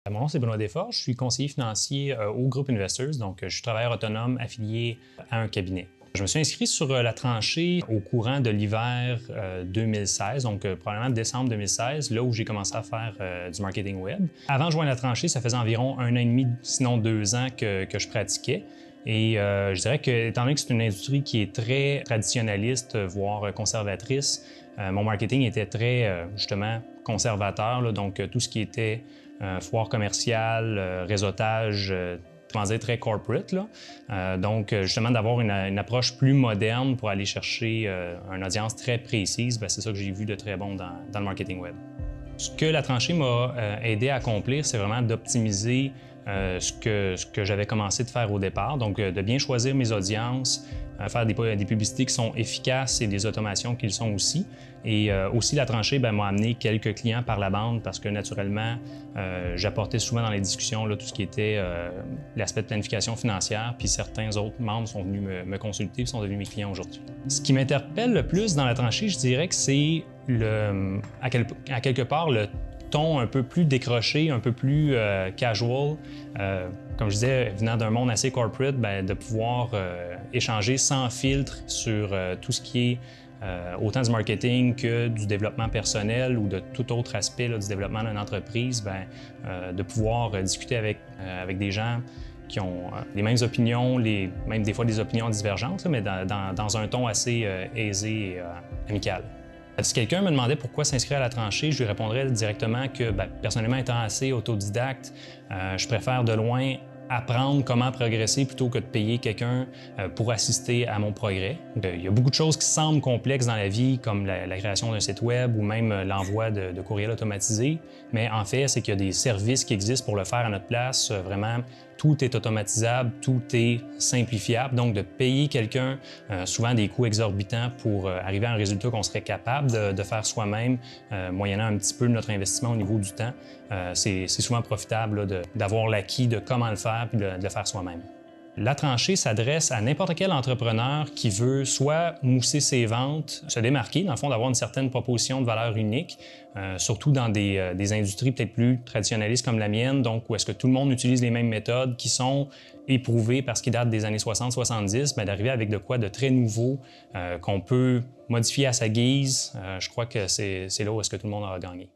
Mon nom, c'est Benoît Desforges. Je suis conseiller financier au groupe Investors, donc je suis travailleur autonome affilié à un cabinet. Je me suis inscrit sur la tranchée au courant de l'hiver 2016, donc probablement décembre 2016, là où j'ai commencé à faire du marketing web. Avant de joindre la tranchée, ça faisait environ 1 an et demi, sinon 2 ans que je pratiquais. Et je dirais que, étant donné que c'est une industrie qui est très traditionnaliste, voire conservatrice, mon marketing était très, justement, conservateur, là, donc tout ce qui était foire commerciale, réseautage, comment dire, très corporate. Là. Donc, justement, d'avoir une approche plus moderne pour aller chercher une audience très précise, c'est ça que j'ai vu de très bon dans le marketing web. Ce que la tranchée m'a aidé à accomplir, c'est vraiment d'optimiser ce que j'avais commencé de faire au départ. Donc, de bien choisir mes audiences, faire des publicités qui sont efficaces et des automations qui le sont aussi. Et aussi, la tranchée m'a amené quelques clients par la bande parce que, naturellement, j'apportais souvent dans les discussions là, tout ce qui était l'aspect de planification financière, puis certains autres membres sont venus me consulter et sont devenus mes clients aujourd'hui. Ce qui m'interpelle le plus dans la tranchée, je dirais que c'est à quelque part le ton un peu plus décroché, un peu plus casual. Comme je disais, venant d'un monde assez corporate, de pouvoir échanger sans filtre sur tout ce qui est autant du marketing que du développement personnel ou de tout autre aspect là, du développement d'une entreprise, de pouvoir discuter avec des gens qui ont les mêmes opinions, même des fois des opinions divergentes, là, mais dans un ton assez aisé et amical. Si quelqu'un me demandait pourquoi s'inscrire à la tranchée, je lui répondrais directement que, personnellement, étant assez autodidacte, je préfère de loin apprendre comment progresser plutôt que de payer quelqu'un pour assister à mon progrès. Il y a beaucoup de choses qui semblent complexes dans la vie, comme la création d'un site web ou même l'envoi de courriels automatisés, mais en fait, c'est qu'il y a des services qui existent pour le faire à notre place. Vraiment, tout est automatisable, tout est simplifiable. Donc, de payer quelqu'un souvent des coûts exorbitants pour arriver à un résultat qu'on serait capable de faire soi-même, moyennant un petit peu de notre investissement au niveau du temps, c'est souvent profitable d'avoir l'acquis de comment le faire puis de le faire soi-même. La tranchée s'adresse à n'importe quel entrepreneur qui veut soit mousser ses ventes, se démarquer, dans le fond, d'avoir une certaine proposition de valeur unique, surtout dans des industries peut-être plus traditionnalistes comme la mienne, donc où est-ce que tout le monde utilise les mêmes méthodes qui sont éprouvées parce qu'ils datent des années 60-70, d'arriver avec de quoi de très nouveau qu'on peut modifier à sa guise. Je crois que c'est là où est-ce que tout le monde aura gagné.